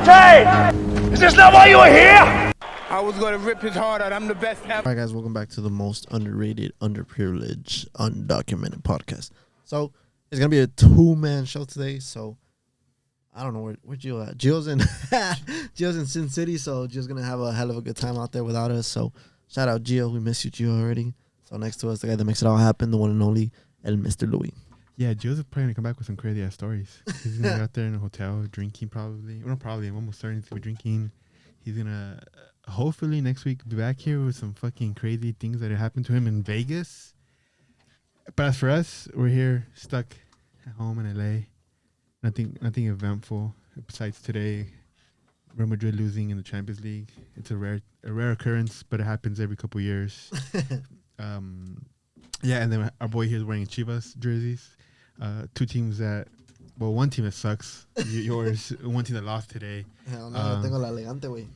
Hey! Is this not why you were here? I was gonna rip his heart out. I'm the best ever. Alright guys, welcome back to the most underrated, underprivileged, undocumented podcast. So it's gonna be a 2-man show today. So I don't know where Gio at. Gio's in Sin City, so Gio's gonna have a hell of a good time out there without us. So shout out Gio, we miss you, Gio, already. So next to us, the guy that makes it all happen, the one and only El Mr. Louis. Yeah, Gio's probably gonna come back with some crazy ass stories. He's gonna be out there in a hotel drinking, probably. Well, not probably. I'm almost certain he's gonna be drinking. He's gonna hopefully next week be back here with some fucking crazy things that happened to him in Vegas. But as for us, we're here stuck at home in LA. Nothing eventful besides today. Real Madrid losing in the Champions League. It's a rare occurrence, but it happens every couple years. Yeah, and then our boy here is wearing Chivas jerseys. Two teams that, well, one team that sucks. Yours, one team that lost today. Hell no, tengo la elegante, güey.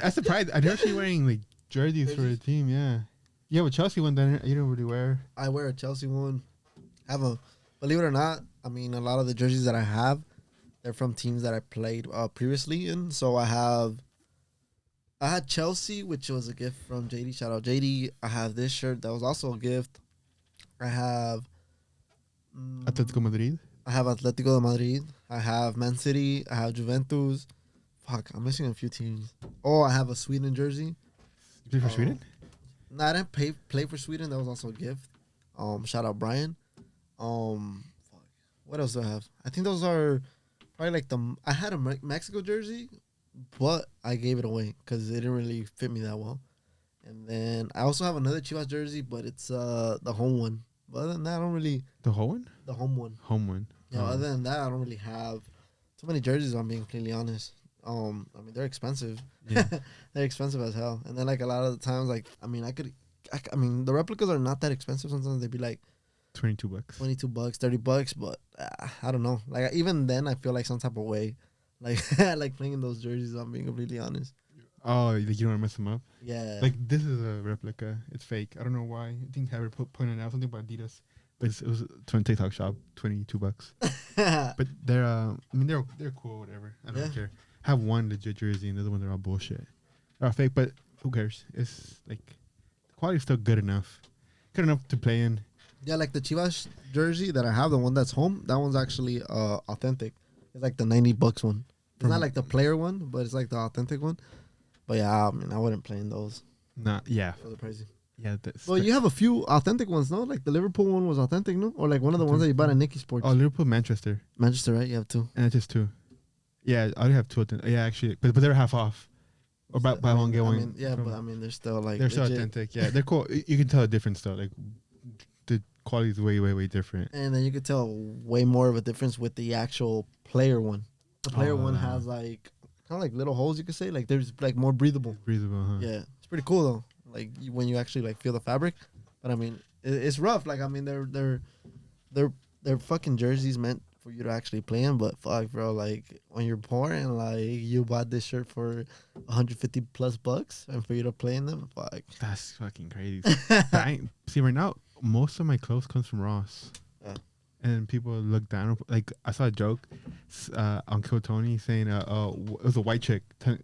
I'm surprised. I never see you wearing like jerseys for a team. Yeah, you have a Chelsea one that you don't really wear. I wear a Chelsea one. Believe it or not, I mean, a lot of the jerseys that I have, they're from teams that I played previously in. So I had Chelsea, which was a gift from JD. Shout out JD. I have this shirt that was also a gift. I have Atletico Madrid. I have Atletico de Madrid. I have Man City. I have Juventus. Fuck, I'm missing a few teams. Oh, I have a Sweden jersey. You play for Sweden? No, I didn't play for Sweden. That was also a gift. Shout out Brian. Fuck. What else do I have? I think those are probably like I had a Mexico jersey, but I gave it away because it didn't really fit me that well. And then I also have another Chivas jersey, but it's the home one. But other than that, I don't really... The whole one? The home one. Home one. Yeah, other than that, I don't really have too many jerseys, I'm being completely honest. I mean, they're expensive. Yeah. They're expensive as hell. And then, like, a lot of the times, like, I mean, the replicas are not that expensive. Sometimes they'd be, like... $22. $22, $30, but I don't know. Like, even then, I feel like some type of way. Like, like playing in those jerseys, I'm being completely honest. Oh, like you don't want to mess them up? Yeah. Like, this is a replica. It's fake. I don't know why. I think Harry pointed out something about Adidas. But it was from TikTok shop, $22. But they're, I mean, they're cool, whatever. I don't care. I have one legit jersey, and the other ones are all bullshit. They're all fake, but who cares? It's like the quality's still good enough to play in. Yeah, like the Chivas jersey that I have, the one that's home, that one's actually authentic. It's like the $90 one. It's not like the player one, but it's like the authentic one. But yeah, I mean, I wouldn't play in those. Nah, yeah. For the pricey. Yeah. Well, you have a few authentic ones, no? Like the Liverpool one was authentic, no? Or like one of the ones that you bought at Nicky Sports. Oh, Liverpool, Manchester. Manchester, right? You have two. And it's just two. Yeah, I only have two. Yeah, actually. But they were half off. Or buy one, get one. I mean, yeah, but I mean, they're still like... They're still authentic, yeah. They're cool. You can tell a difference, though. Like, the quality is way, way, way different. And then you could tell way more of a difference with the actual player one. The player one has like... kind of like little holes, you could say. Like, there's like more breathable. Breathable, huh? Yeah. It's pretty cool, though. Like, when you actually like feel the fabric. But I mean, it's rough. Like, I mean, they're fucking jerseys meant for you to actually play in. But fuck, bro, like when you're poor and like you bought this shirt for $150+ and for you to play in them, fuck. That's fucking crazy. See, right now, most of my clothes comes from Ross. And people look down. Like, I saw a joke on Kill Tony saying, it was a white chick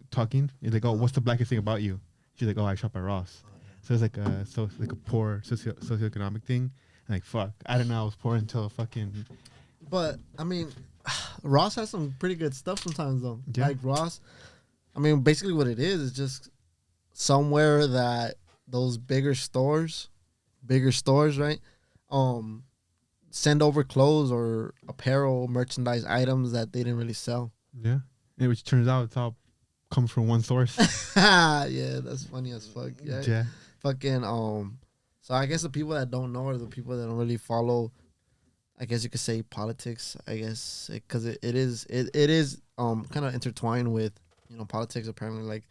talking. He's like, oh, what's the blackest thing about you? She's like, oh, I shop at Ross. So it's like a poor socioeconomic thing. And like, fuck, I didn't know I was poor until fucking... But, I mean, Ross has some pretty good stuff sometimes, though. Yeah. Like, Ross, I mean, basically what it is just somewhere that those bigger stores, right, send over clothes or apparel, merchandise items that they didn't really sell. Yeah. And which turns out it's all comes from one source. Yeah, that's funny as fuck. Yeah. Fucking, so I guess the people that don't know are the people that don't really follow, I guess you could say, politics, I guess, because it is kind of intertwined with, you know, politics. Apparently, like,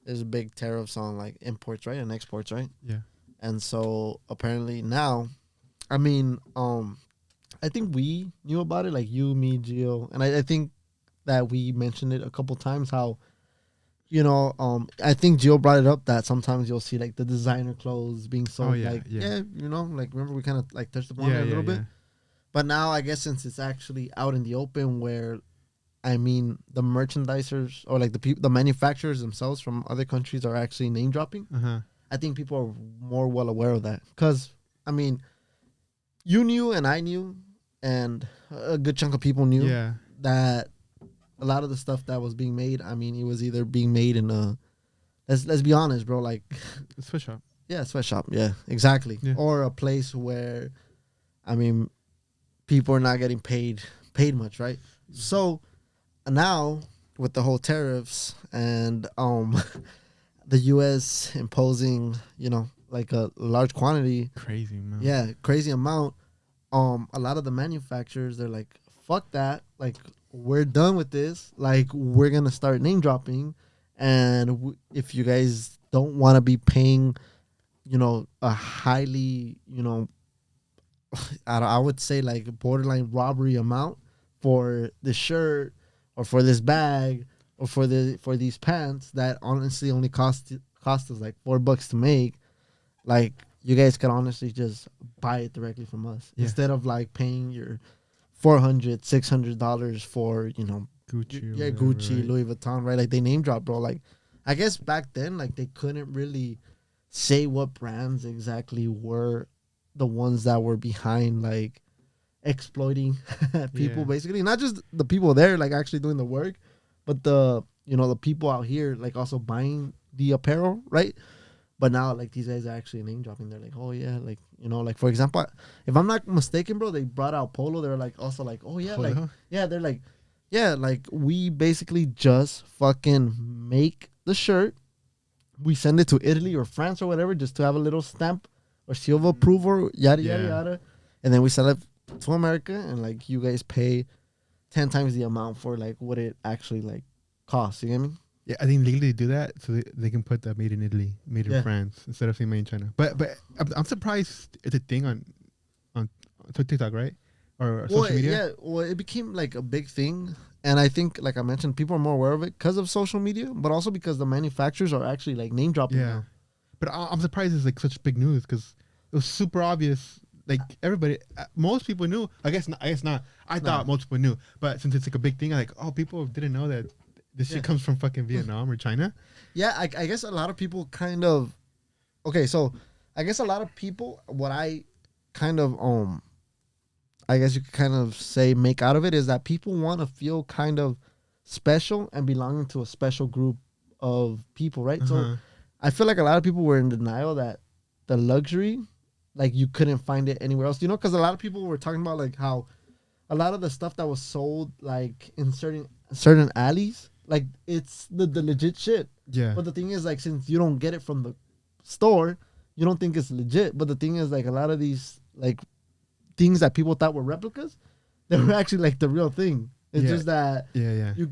there's a big tariffs on, like, imports, right, and exports, right? Yeah. And so, apparently now, I mean, I think we knew about it, like you, me, Gio, and I think that we mentioned it a couple times how, you know, I think Gio brought it up that sometimes you'll see like the designer clothes being sold, you know, like remember we kind of like touched upon it a little bit, but now I guess since it's actually out in the open where I mean, the merchandisers or like the manufacturers themselves from other countries are actually name dropping. I think people are more well aware of that because, I mean, you knew and I knew, and a good chunk of people knew Yeah. that a lot of the stuff that was being made, I mean, it was either being made in a, let's be honest, bro, like, Sweatshop. yeah, sweatshop, yeah, exactly, Yeah. or a place where, I mean, people are not getting paid much, right? So now with the whole tariffs and the U.S. imposing, like a large quantity, Crazy, man. yeah, crazy amount. A lot of the manufacturers, they're like, fuck that, like, we're done with this, like, we're gonna start name dropping, and if you guys don't want to be paying, a highly, I would say like borderline robbery amount for this shirt or for this bag or for these pants that honestly only cost us like $4 to make, like, you guys can honestly just buy it directly from us instead of like paying your $400-$600 for Gucci. yeah, Whatever, Gucci, right? Louis Vuitton, right? Like, they name drop, bro. Like, I guess back then, like, they couldn't really say what brands exactly were the ones that were behind, like, exploiting people, Yeah. basically. Not just the people there, like, actually doing the work, but the people out here, like, also buying the apparel, right? But now, like, these guys are actually name dropping. They're like, oh yeah, like, like, for example, if I'm not mistaken, bro, they brought out Polo. They're like, also like, oh yeah, like, Polo? yeah, they're like, yeah, like, we basically just fucking make the shirt, we send it to Italy or France or whatever, just to have a little stamp or seal of approval, yada yada Yeah. yada, and then we sell it to America, and like, you guys pay 10 times the amount for like what it actually like costs. You get me? Yeah, I think legally do that so they can put the made in Italy, made in Yeah. France instead of saying made in China. But I'm surprised it's a thing on TikTok, right? Or social media. Yeah, well, it became like a big thing, and I think, like I mentioned, people are more aware of it because of social media, but also because the manufacturers are actually like name dropping Yeah. now. But I'm surprised it's like such big news because it was super obvious. Like everybody, most people knew. I guess not. I thought most people knew, but since it's like a big thing, I'm like, oh, people didn't know that this shit comes from fucking Vietnam or China. Yeah, I guess a lot of people kind of. Okay, so I guess a lot of people, what I kind of I guess you could kind of say make out of it is that people want to feel kind of special and belonging to a special group of people, right? So I feel like a lot of people were in denial that the luxury, like, you couldn't find it anywhere else, because a lot of people were talking about like how a lot of the stuff that was sold like in certain alleys, like, it's the legit shit. Yeah. But the thing is, like, since you don't get it from the store, you don't think it's legit. But the thing is, like, a lot of these like things that people thought were replicas, they were actually like the real thing. It's just that you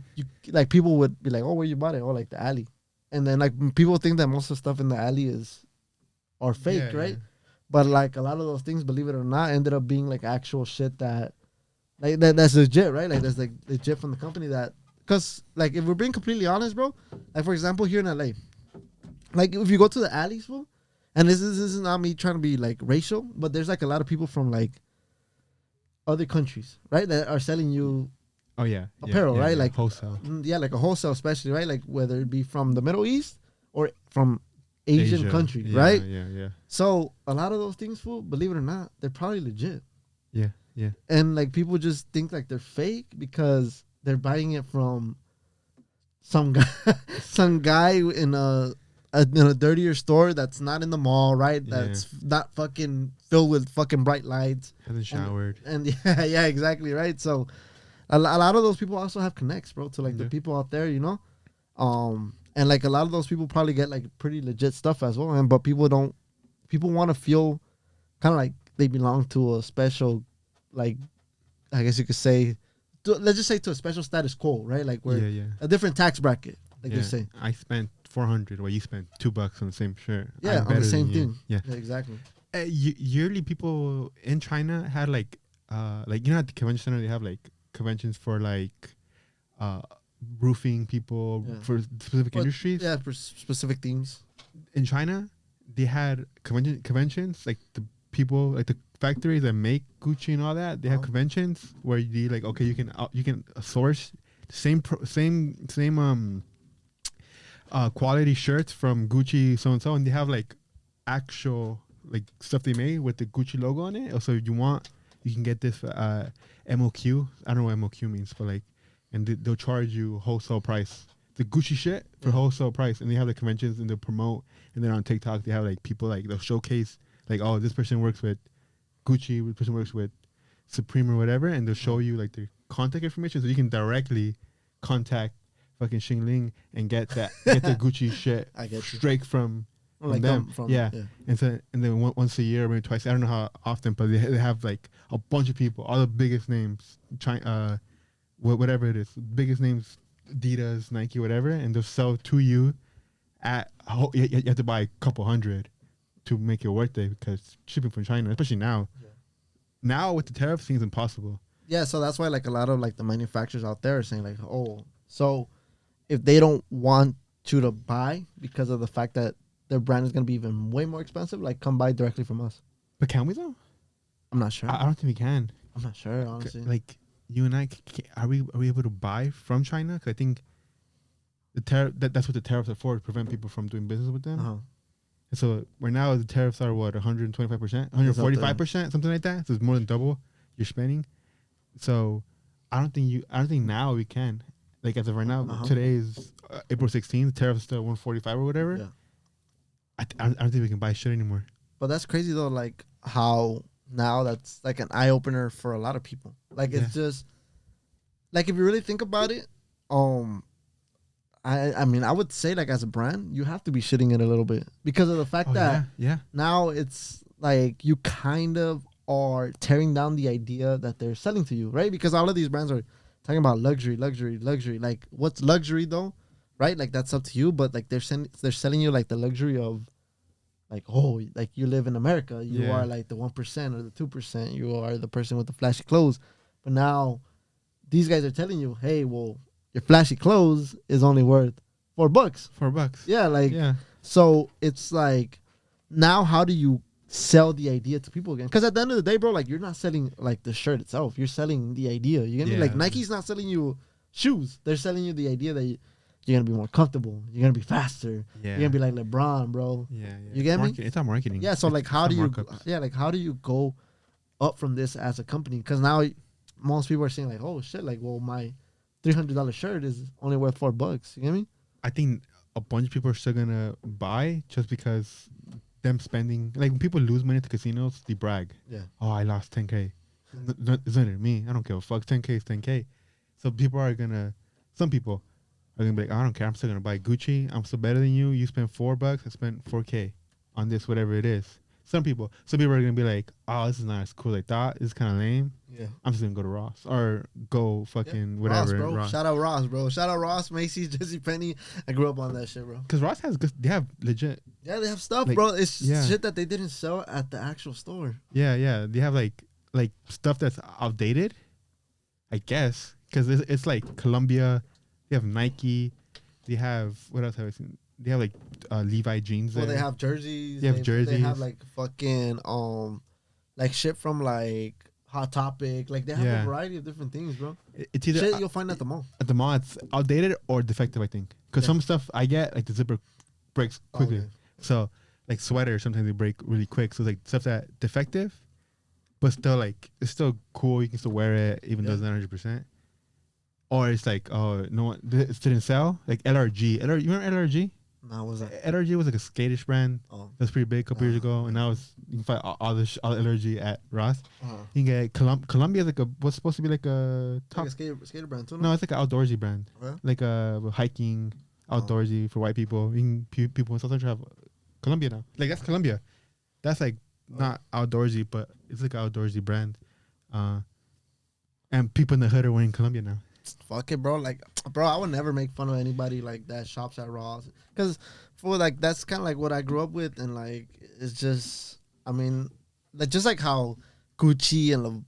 like, people would be like, oh, where you bought it? Oh, like the alley. And then like people think that most of the stuff in the alley are fake, right? Yeah. But like a lot of those things, believe it or not, ended up being like actual shit that's legit, right? Like, that's like legit from the company that, because like, if we're being completely honest, bro, like, for example, here in LA, like, if you go to the alleys, bro, and this is not me trying to be like racial, but there's like a lot of people from like other countries, right, that are selling you Oh yeah. apparel, right? Like wholesale. Yeah, like a wholesale, especially, right? Like, whether it be from the Middle East or from Asian Asia. country, Yeah, right? Yeah. So a lot of those things, fool, believe it or not, they're probably legit. Yeah. And like, people just think like they're fake because they're buying it from some guy in a dirtier store that's not in the mall, right? That's not fucking filled with fucking bright lights. Hasn't showered. And yeah, exactly, right? So a lot of those people also have connects, bro, to like the people out there, and like a lot of those people probably get like pretty legit stuff as well. But people want to feel kind of like they belong to a special, like, I guess you could say, let's just say to a special status quo, right? Like, we're a different tax bracket, like they say. I spent $400 while you spent $2 on the same shirt. Yeah, I'm on the better same than you. thing. Yeah. Exactly. Yearly, people in China had like at the convention center they have like conventions for like roofing people for specific industries. Yeah, for specific themes. In China, they had conventions like the people, like the factories that make Gucci and all that. They have conventions where you like, okay, you can source same quality shirts from Gucci so and they have like actual like stuff they made with the Gucci logo on it. Also, if you want, you can get this MOQ. I don't know what MOQ means, but like, and they'll charge you wholesale price. The Gucci shit for wholesale price, and they have the conventions and they promote, and then on TikTok they have like people like they'll showcase like, oh, this person works with Gucci, this person works with Supreme or whatever, and they'll show you like their contact information so you can directly contact fucking Xing Ling and get the Gucci shit straight from them. Yeah. And then once a year, maybe twice, I don't know how often, but they have like a bunch of people, all the biggest names, whatever it is, biggest names, Adidas, Nike, whatever, and they'll sell to you at, you have to buy a couple hundred to make it worth it because shipping from China, especially now. Yeah. Now with the tariff, things impossible. Yeah, so that's why like a lot of like the manufacturers out there are saying like, oh, so if they don't want you to buy because of the fact that their brand is going to be even way more expensive, like come buy directly from us. But can we though? I'm not sure. I don't think we can. I'm not sure, honestly. Like you and I, are we able to buy from China? Because I think the tariff that's what the tariffs are for, to prevent people from doing business with them. And so right now the tariffs are what, 125%, 145%, something like that. So it's more than double you're spending. So I don't think now we can. Like as of right now, today is April 16th. The tariff is still 145 or whatever. Yeah. I don't think we can buy shit anymore. But that's crazy though. Like how now that's like an eye opener for a lot of people. Like it's just like if you really think about it, I mean I would say like as a brand you have to be shitting it a little bit because of the fact that now it's like you kind of are tearing down the idea that they're selling to you, right? Because all of these brands are talking about luxury. Like what's luxury though? Right, like that's up to you, but like they're selling you like the luxury of, like, oh, like you live in America, you are like the 1% or the 2%, you are the person with the flashy clothes. But now, these guys are telling you, hey, well, your flashy clothes is only worth $4. $4. Yeah, like so it's like now how do you sell the idea to people again? Because at the end of the day, bro, like you're not selling like the shirt itself, you're selling the idea. You get me? Like Nike's not selling you shoes, they're selling you the idea that you're going to be more comfortable. You're going to be faster. Yeah. You're going to be like LeBron, bro. Yeah. You get me? It's not marketing. Yeah, so like how do you go up from this as a company? Because now most people are saying like, oh shit, like, well, my $300 shirt is only worth $4. You get me? I think a bunch of people are still going to buy just because them spending, like when people lose money at the casinos, they brag. Yeah. Oh, I lost 10K. It's not me. I don't give a fuck. 10K is 10K. So some people are gonna be like, I don't care, I'm still gonna buy Gucci. I'm still better than you. You spent $4, I spent 4K on this, whatever it is. Some people are gonna be like, oh, this is not as cool as I thought. This is kind of lame. Yeah, I'm just gonna go to Ross or go fucking whatever. Ross, bro. Ross. Shout out Ross, bro. Shout out Ross, Macy's, JCPenney. I grew up on that shit, bro. Cause Ross has good. They have legit. Yeah, they have stuff, like, bro. It's shit that they didn't sell at the actual store. Yeah. They have like stuff that's outdated, I guess. Cause it's like Columbia. They have Nike. They have, what else have I seen? They have like Levi jeans. Well, they have jerseys. They have jerseys. They have like fucking like shit from like Hot Topic. Like they have a variety of different things, bro. It's either shit you'll find at the mall. At the mall, it's outdated or defective, I think. Because some stuff I get, like the zipper breaks quickly. So like sweaters, sometimes they break really quick. So like stuff that defective, but still like it's still cool. You can still wear it even though it's not 100%. Or it's like, oh, no, it didn't sell. Like LRG. You remember LRG? No, what was that? LRG was like a skatish brand. Oh. That was pretty big a couple years ago. And now you can find all LRG at Ross. You can get Columbia is like what's supposed to be like a top. Like a skater brand too? No, it's like an outdoorsy brand. Yeah. Like hiking, outdoorsy for white people. People in South Central have Columbia now. Like that's Columbia. That's like not outdoorsy, but it's like an outdoorsy brand. And people in the hood are wearing Columbia now. Fuck it, bro. Like, bro, I would never make fun of anybody like that shops at Ross, because for like that's kind of like what I grew up with, and like it's just, I mean, like just like how Gucci and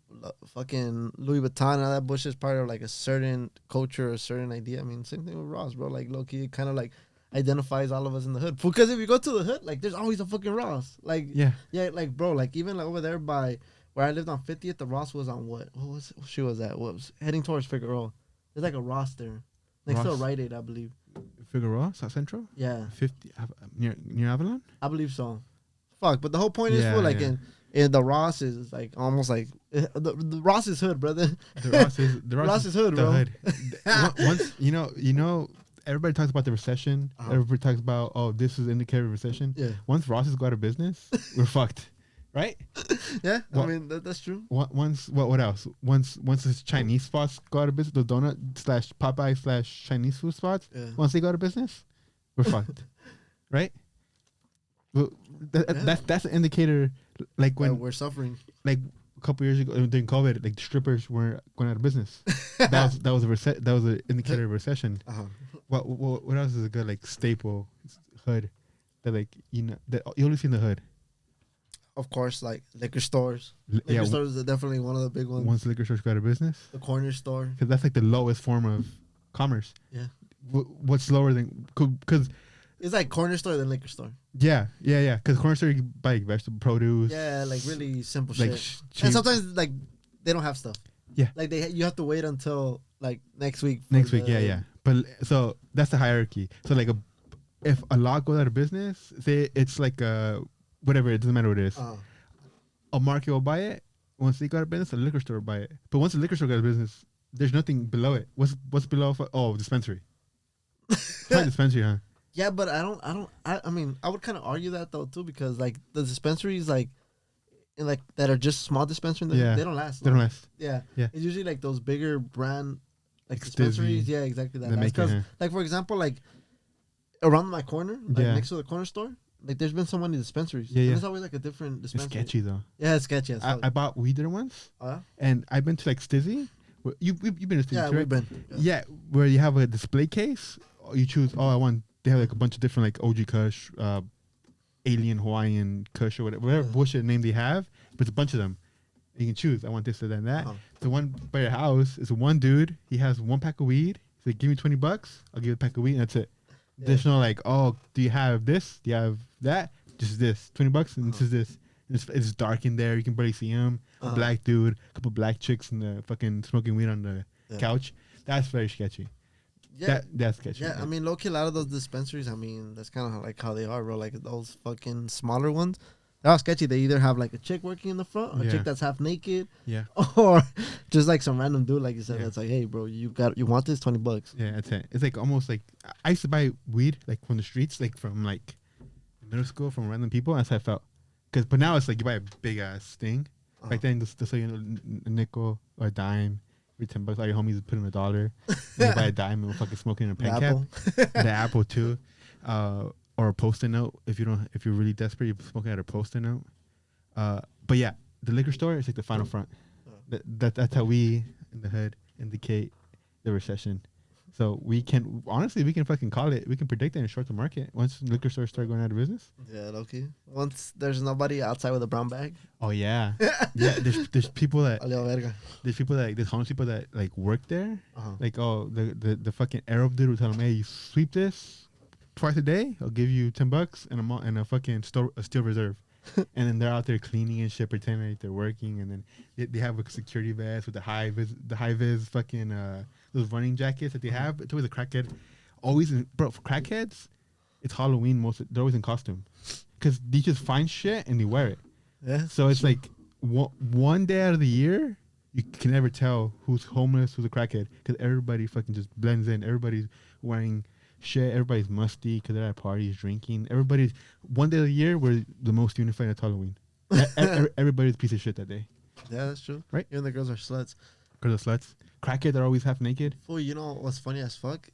fucking Louis Vuitton and all that bullshit is part of like a certain culture, a certain idea. I mean, same thing with Ross, bro. Like low key, kind of like identifies all of us in the hood. Because if you go to the hood, like there's always a fucking Ross. Like yeah, like bro, like even like over there by where I lived on 50th, the Ross was on what she was at? What was heading towards Figueroa. There's like a Ross there. Next to a Ross? Rite Aid, I believe. Figueroa, South Central, Yeah, 50 near Avalon. I believe so. Fuck, but the whole point is, Yeah, for like yeah. in the Ross is like almost like the Ross is hood, brother. The Ross is hood, the bro. hood. Once you know, everybody talks about the recession. Uh-huh. Everybody talks about, oh, this is indicator of recession. Yeah, Once Ross's go out of business, we're fucked, right? yeah. I What- mean that's true. Once what else? Once the Chinese spots go out of business, the donut slash Popeye slash Chinese food spots. Yeah. Once they go out of business, we're fucked, right? Well, that's an indicator. Like When when we're suffering. like a couple years ago during COVID, like the strippers were going out of business. that was an indicator of recession. Uh-huh. What else is a good like staple hood that like that you only see in the hood? Of course, like liquor stores. Li- Liquor yeah, stores are definitely one of the big ones. Once liquor stores go out of business, The corner store. because that's like the lowest form of commerce. Yeah. What's lower than because It's like corner store than liquor store. yeah because corner store you can buy like, vegetable produce. Yeah, like really simple like shit. cheap. And sometimes like they don't have stuff. Yeah. Like you have to wait until like next week. for Next week, the- yeah. But so that's the hierarchy. So like if a lot goes out of business, say it's like whatever, it doesn't matter what it is. A market will buy it. Once they go out of business, a liquor store will buy it. But once the liquor store goes out of business, there's nothing below it. What's below? Dispensary. Probably dispensary, huh? Yeah, but I mean, I would kind of argue that though too, because like the dispensaries like in like that are just small dispensaries, Yeah. they don't last. They don't long. last. Yeah. Yeah. It's usually like those bigger brand like Like dispensaries. Stizzy. Yeah, exactly that. They make it, Because huh? like for example, like around my corner, like Yeah. next to the corner store, like there's been so many dispensaries. Yeah, And yeah. it's always like a different It's dispensary. sketchy though. Yeah, it's sketchy. As fuck. I bought weed there once, Yeah, and I've been to like Stizzy. You've been to Stizzy, yeah, right? we've been. Yeah, where you have a display case. You choose. Oh, I want. They have like a bunch of different like OG Kush, Alien Hawaiian Kush or whatever Yeah. bullshit name they have. But it's a bunch of them. You can choose. I want this or that and that. Uh-huh. The one by your house is one dude. He has one pack of weed. He's like, give me $20. I'll give you a pack of weed. And that's it. Yeah. There's no like, oh, do you have this? Do you have that? Just this. $20 and this is this. And it's dark in there. You can barely see him. Uh-huh. Black dude. A couple black chicks in the fucking smoking weed on the Yeah. couch. That's very sketchy. Yeah, That's sketchy. yeah. I mean, low key, a lot of those dispensaries. I mean, that's kind of like how they are, bro. Like those fucking smaller ones. They're all sketchy. They either have like a chick working in the front, or a Yeah. chick that's half naked, Yeah. or just like some random dude, like you said, Yeah. that's like, hey, bro, you want this $20? Yeah, that's it. It's like almost like I used to buy weed like from the streets, like from like middle school from random people. That's how I felt. But now it's like you buy a big ass thing. Uh-huh. Back then, just so you know, a nickel or a dime, every $10, all your homies would put in $1. You buy a dime and we'll fucking smoking in a pen cap. Apple. The apple too, or a Post-it note. If you're really desperate, you smoke out a Post-it note. But yeah, the liquor store is like the final front. That's how we in the hood indicate the recession. So we can fucking call it. We can predict it and short the market once liquor stores start going out of business. Yeah, okay. Once there's nobody outside with a brown bag, Oh yeah, yeah. There's people that Aleo verga. there's homeless people that like work there. Uh-huh. Like the fucking Arab dude would tell them, hey, you sweep this twice a day, I'll give you $10 and a fucking steel reserve. And then they're out there cleaning and shit, pretending like they're working. And then they have a security vest with the high vis fucking those running jackets that they have. It's always a crackhead. Bro, for crackheads, it's Halloween. They're always in costume because they just find shit and they wear it. Yeah. So it's like one day out of the year, you can never tell who's homeless, who's a crackhead, because everybody fucking just blends in. Everybody's wearing shit. Everybody's musty because they're at parties drinking. Everybody's one day of the year we're the most unified at Halloween. Everybody's a piece of shit that day. Yeah, that's true. Right. Even the girls are sluts. Because the sluts, crackheads are always half naked. Fool, you know what's funny as fuck?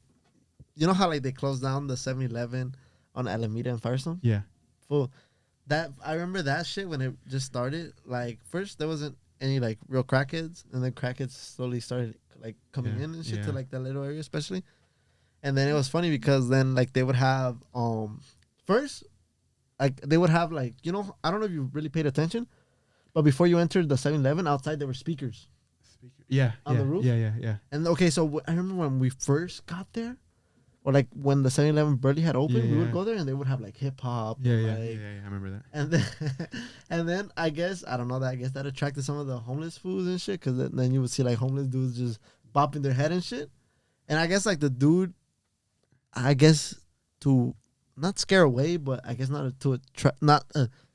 You know how like they closed down the 7-Eleven on Alameda and Firestone? Yeah, Fool, that I remember that shit when it just started. Like first there wasn't any like real crackheads, and then crackheads slowly started like coming Yeah, in and shit yeah. to like that little area especially. And then it was funny because then like they would have first like they would have like, you know, I don't know if you really paid attention, but before you entered the 7-Eleven outside there were speakers. yeah, On yeah, the roof? yeah. And okay, so I remember when we first got there, or like when the 7-Eleven barely had opened, we Yeah. would go there and they would have like hip hop. Yeah, and, yeah, like, yeah. I remember that. And then, and then I guess I don't know that I guess that attracted some of the homeless fools and shit, because then you would see like homeless dudes just bopping their head and shit. And I guess like the dude, I guess to not scare away, but I guess not to attract, not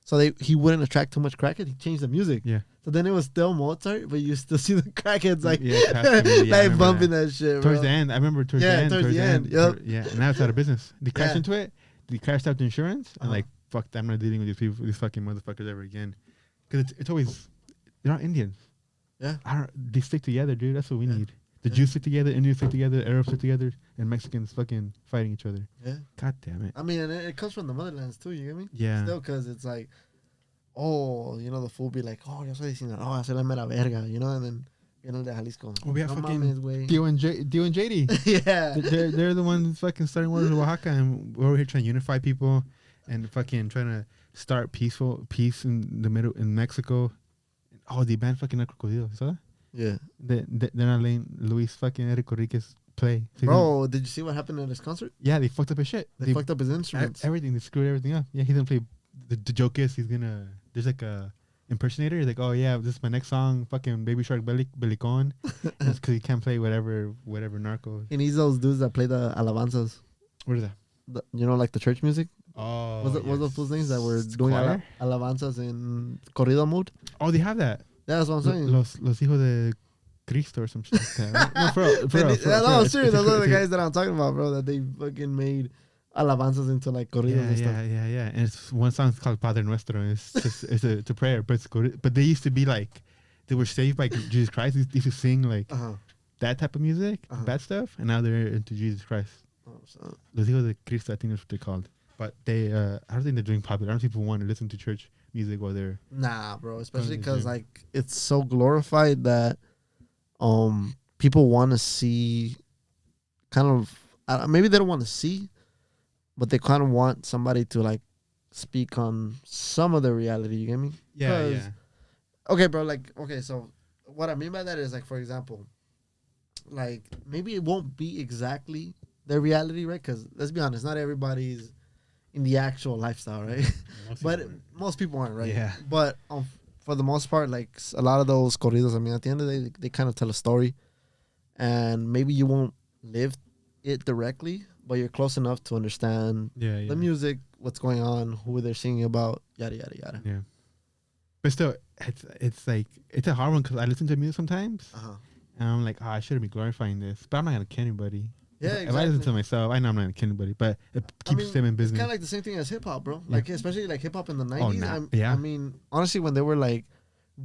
so he wouldn't attract too much crackhead. He changed the music. Yeah. So then it was still Mozart, but you still see the crackheads like passing, I like remember bumping that shit. Towards bro. the end, I remember towards Yeah, the end. towards the end, yep. Yeah, and now it's out of business. They crashed Yeah. into it. They crashed out the insurance, and Uh-huh. like, fuck, I'm not dealing with these people, these fucking motherfuckers ever again. Because it's always, they're not Indians. Yeah. They stick together, dude. That's what we Yeah. need. The Yeah. Jews stick together, Indians stick together, Arabs stick together, and Mexicans fucking fighting each other. Yeah. God damn it. I mean, and it comes from the motherlands too. You get me? Yeah. Still, because it's like, oh, you know, the fool be like, oh, yo soy de Sinaloa, soy la mera verga, you know, and then you know de Jalisco. Well, we have No fucking mames, güey. Dio and JD. Yeah. they're the ones fucking starting wars with Oaxaca, and we're over here trying to unify people and fucking trying to start peace in the middle in Mexico. Oh, they banned fucking El Crocodilo. You saw that? Yeah. They're not letting Luis fucking Eric Enriquez play. So Bro, did you see what happened at his concert? yeah, they fucked up his shit. They fucked up his instruments. Everything. They screwed everything up. Yeah, he's gonna play. The joke is he's gonna. There's like a impersonator. He's like, oh yeah, this is my next song. Fucking Baby Shark Belicon. It's because he can't play whatever narco. He needs those dudes that play the alabanzas. What is that? You know, like the church music. Oh, What's those fools names that were doing Choir? alabanzas in corrido mode? Oh, they have that. Yeah, that's what I'm saying. Los hijos de Cristo or some shit like that. Right? No, for real, No, It's- serious. it's a- Those are the it's a- guys that I'm talking about, bro. That they fucking made alabanzas into like corridos and stuff. Yeah. And it's one song's called Padre Nuestro. It's just it's a prayer, but but they used to be like they were saved by Jesus Christ. They used to sing like Uh-huh. that type of music, Uh-huh. bad stuff, and now they're into Jesus Christ. Oh, so- Los hijos de Cristo, I think that's what they're called. But they, I don't think they're doing popular. I don't think people want to listen to church music while they're. Nah, bro. Especially Going to the because gym. like it's so glorified that people want to see kind of maybe they don't want to see, but they kind of want somebody to like speak on some of the reality. You get me? Yeah, 'Cause- yeah. Okay, bro. Like, okay, so what I mean by that is like, for example, like maybe it won't be exactly their reality, right? Because let's be honest, not everybody's in the actual lifestyle, right? But most people aren't, right? Yeah. But for the most part, like a lot of those corridos, I mean, at the end of the day, they kind of tell a story, and maybe you won't live it directly, but you're close enough to understand Yeah. the music, what's going on, who they're singing about, yada yada yada. Yeah. But still, it's like it's a hard one because I listen to music sometimes, Uh-huh. and I'm like, oh, I shouldn't be glorifying this, but I'm not gonna kill anybody. Yeah, If I listen to exactly. myself, I know I'm not gonna kill anybody, but it keeps them in It's business. kind of like the same thing as hip hop, bro. Yeah. Like especially like hip hop in the 90s. nah. Yeah. I mean, honestly, when they were like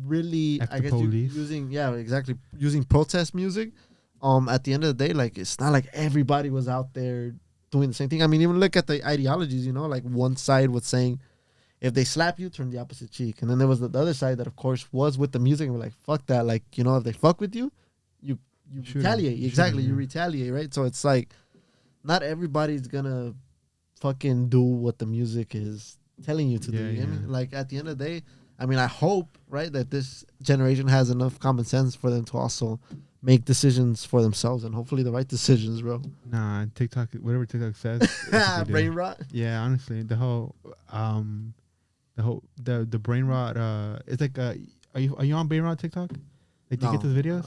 really, F I the guess police. using protest music. At the end of the day, like it's not like everybody was out there doing the same thing. I mean, even look at the ideologies. You know, like one side was saying, if they slap you, turn the opposite cheek, and then there was the other side that, of course, was with the music and were like, fuck that. Like, you know, if they fuck with you, you Shoot 'em. retaliate. Shoot 'em, Exactly, you yeah. retaliate, right? So it's like, not everybody's gonna fucking do what the music is telling you to do. Yeah, You get me? yeah. Like at the end of the day, I mean, I hope, right, that this generation has enough common sense for them to also make decisions for themselves and hopefully the right decisions, bro. Nah, TikTok, whatever TikTok says. that's what they do. Brain rot. Yeah, honestly, the brain rot. It's like, are you on brain rot TikTok? Like, do you get those videos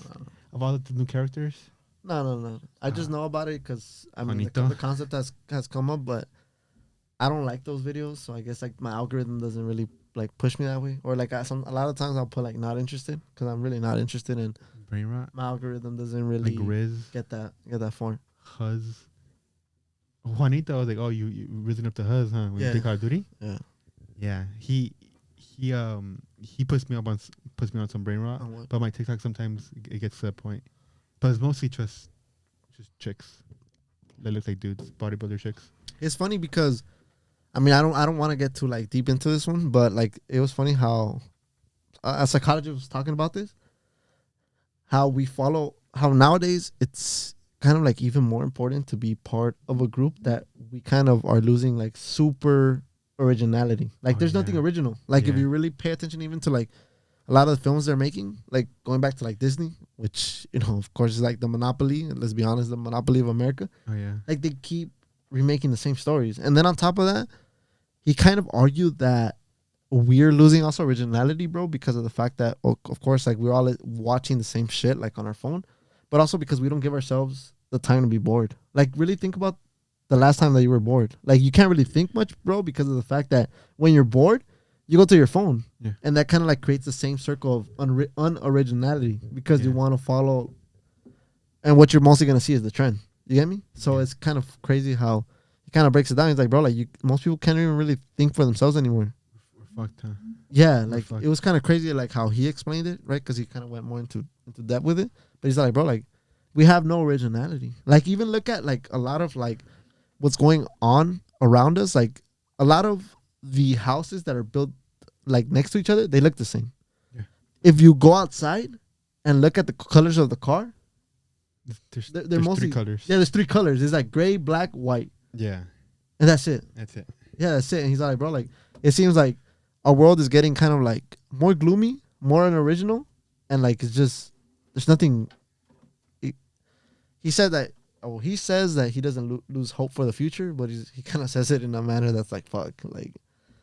of all the new characters? No. I just know about it because I mean Juanito. the concept has come up, but I don't like those videos. So I guess like my algorithm doesn't really like push me that way. Or like a lot of times I'll put like not interested because I'm really not interested in. Brain rot. My algorithm doesn't really Like Riz, get that far. Huz. Juanito, I was like, oh, you risen up to Huz, huh? When you Yeah. play Call of Duty. Yeah. Yeah, he puts me on some brain rot. On what? But my TikTok sometimes it gets to that point. But it's mostly just chicks that look like dudes, bodybuilder chicks. It's funny because, I mean, I don't want to get too like deep into this one, but like it was funny how a psychologist was talking about this. How nowadays it's kind of like even more important to be part of a group that we kind of are losing like super originality. Like Oh, there's nothing yeah. original. Like if Yeah. you really pay attention even to like a lot of the films they're making, like going back to like Disney, which, you know, of course is like the monopoly, let's be honest, the monopoly of America. Oh yeah. Like they keep remaking the same stories. And then on top of that, he kind of argued that we're losing also originality, bro, because of the fact that, of course, like we're all watching the same shit like on our phone, but also because we don't give ourselves the time to be bored. Like, really think about the last time that you were bored. Like, you can't really think much, bro, because of the fact that when you're bored, you go to your phone. Yeah. And that kind of like creates the same circle of unoriginality because you want to follow. And what you're mostly going to see is the trend. You get me? So it's kind of crazy how he kind of breaks it down. He's like, bro, like most people can't even really think for themselves anymore. We're fucked, huh? Yeah, like it was kind of crazy, like how he explained it, right? Because he kind of went more into depth with it. But he's like, bro, like we have no originality. Like even look at like a lot of like what's going on around us. Like a lot of the houses that are built like next to each other, they look the same. Yeah. If you go outside and look at the colors of the car, they're mostly 3 colors. Yeah, there's 3 colors. It's like gray, black, white. Yeah, and that's it. That's it. Yeah, that's it. And he's like, bro, like it seems like our world is getting kind of like more gloomy, more unoriginal, and like it's just there's nothing. He said that. Oh, he says that he doesn't lose hope for the future, but he kind of says it in a manner that's like fuck, like.